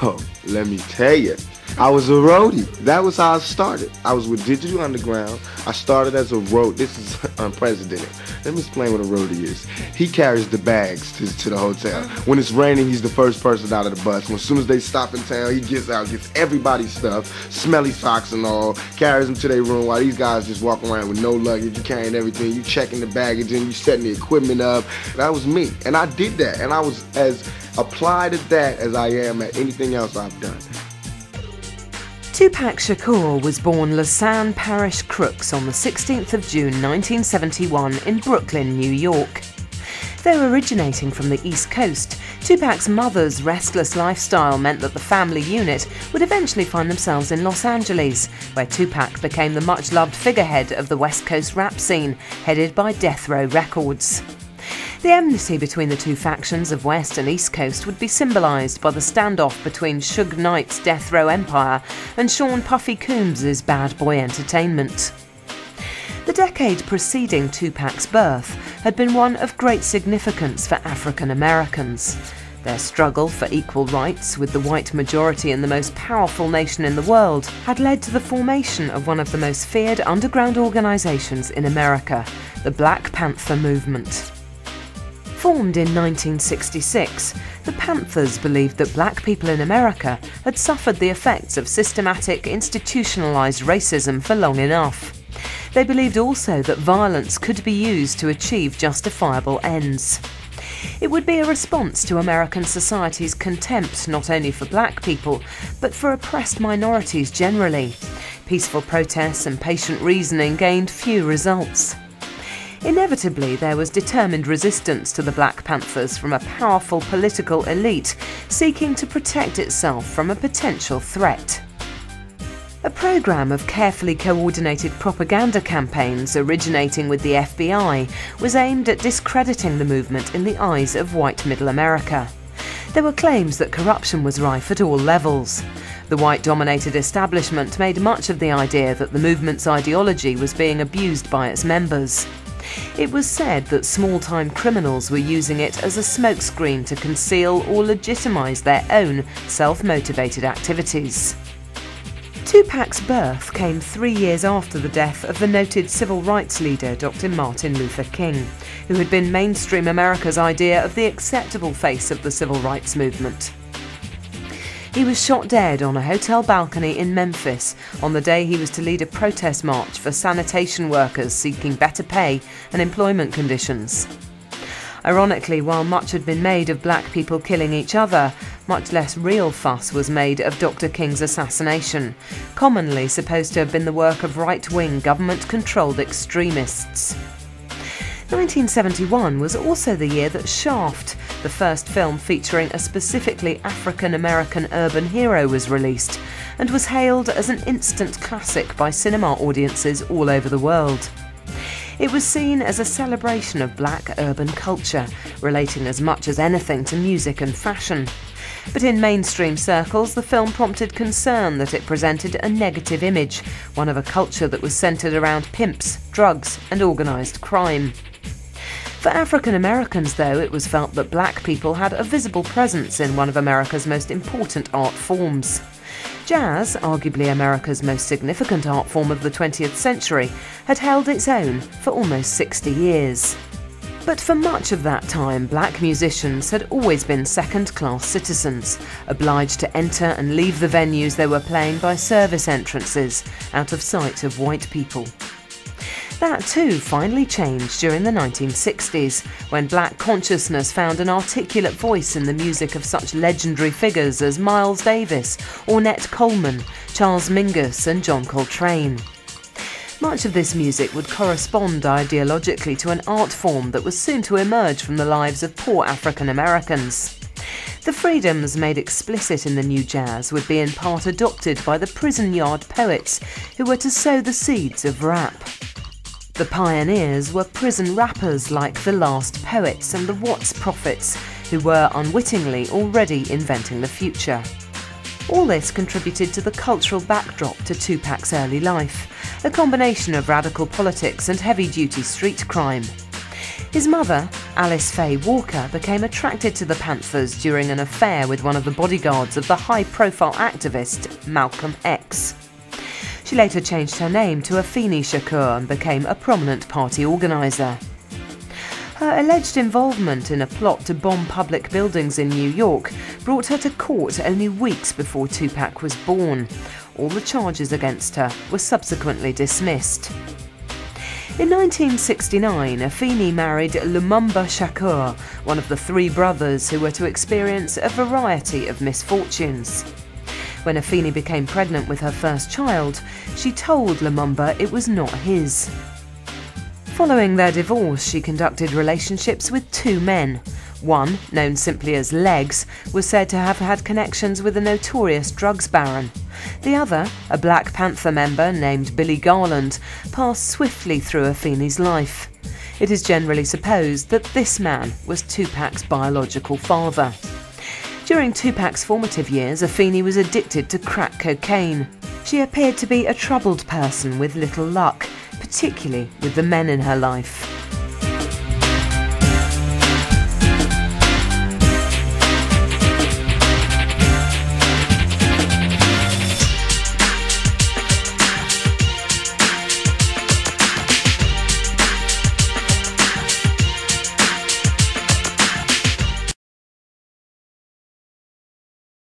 Oh, let me tell you. I was a roadie. That was how I started. I was with Digital Underground. I started as a road. This is unprecedented. Let me explain what a roadie is. He carries the bags to the hotel. When it's raining, he's the first person out of the bus. As soon as they stop in town, he gets out, gets everybody's stuff, smelly socks and all, carries them to their room while these guys just walk around with no luggage. You carrying everything, you checking the baggage and you setting the equipment up. That was me. And I did that. And I was as applied at that as I am at anything else I've done. Tupac Shakur was born Lasan Parish Crooks on the 16th of June 1971 in Brooklyn, New York. Though originating from the East Coast, Tupac's mother's restless lifestyle meant that the family unit would eventually find themselves in Los Angeles, where Tupac became the much-loved figurehead of the West Coast rap scene, headed by Death Row Records. The enmity between the two factions of West and East Coast would be symbolised by the standoff between Suge Knight's Death Row Empire and Sean Puffy Combs' Bad Boy Entertainment. The decade preceding Tupac's birth had been one of great significance for African Americans. Their struggle for equal rights with the white majority in the most powerful nation in the world had led to the formation of one of the most feared underground organisations in America, the Black Panther movement. Formed in 1966, the Panthers believed that black people in America had suffered the effects of systematic, institutionalised racism for long enough. They believed also that violence could be used to achieve justifiable ends. It would be a response to American society's contempt not only for black people, but for oppressed minorities generally. Peaceful protests and patient reasoning gained few results. Inevitably, there was determined resistance to the Black Panthers from a powerful political elite seeking to protect itself from a potential threat. A programme of carefully coordinated propaganda campaigns originating with the FBI was aimed at discrediting the movement in the eyes of white middle America. There were claims that corruption was rife at all levels. The white-dominated establishment made much of the idea that the movement's ideology was being abused by its members. It was said that small-time criminals were using it as a smokescreen to conceal or legitimise their own self-motivated activities. Tupac's birth came 3 years after the death of the noted civil rights leader Dr. Martin Luther King, who had been mainstream America's idea of the acceptable face of the civil rights movement. He was shot dead on a hotel balcony in Memphis on the day he was to lead a protest march for sanitation workers seeking better pay and employment conditions. Ironically, while much had been made of black people killing each other, much less real fuss was made of Dr. King's assassination, commonly supposed to have been the work of right-wing government-controlled extremists. 1971 was also the year that Shaft, the first film featuring a specifically African-American urban hero, was released and was hailed as an instant classic by cinema audiences all over the world. It was seen as a celebration of black urban culture, relating as much as anything to music and fashion. But in mainstream circles, the film prompted concern that it presented a negative image, one of a culture that was centred around pimps, drugs and organised crime. For African Americans, though, it was felt that black people had a visible presence in one of America's most important art forms. Jazz, arguably America's most significant art form of the 20th century, had held its own for almost 60 years. But for much of that time, black musicians had always been second-class citizens, obliged to enter and leave the venues they were playing by service entrances, out of sight of white people. That too finally changed during the 1960s, when black consciousness found an articulate voice in the music of such legendary figures as Miles Davis, Ornette Coleman, Charles Mingus and John Coltrane. Much of this music would correspond ideologically to an art form that was soon to emerge from the lives of poor African Americans. The freedoms made explicit in the new jazz would be in part adopted by the prison yard poets who were to sow the seeds of rap. The pioneers were prison rappers like the Last Poets and the Watts Prophets, who were unwittingly already inventing the future. All this contributed to the cultural backdrop to Tupac's early life, a combination of radical politics and heavy-duty street crime. His mother, Alice Faye Walker, became attracted to the Panthers during an affair with one of the bodyguards of the high-profile activist Malcolm X. She later changed her name to Afeni Shakur and became a prominent party organiser. Her alleged involvement in a plot to bomb public buildings in New York brought her to court only weeks before Tupac was born. All the charges against her were subsequently dismissed. In 1969, Afeni married Lumumba Shakur, one of the three brothers who were to experience a variety of misfortunes. When Afeni became pregnant with her first child, she told Lumumba it was not his. Following their divorce, she conducted relationships with two men. One, known simply as Legs, was said to have had connections with a notorious drugs baron. The other, a Black Panther member named Billy Garland, passed swiftly through Afeni's life. It is generally supposed that this man was Tupac's biological father. During Tupac's formative years, Afeni was addicted to crack cocaine. She appeared to be a troubled person with little luck, particularly with the men in her life.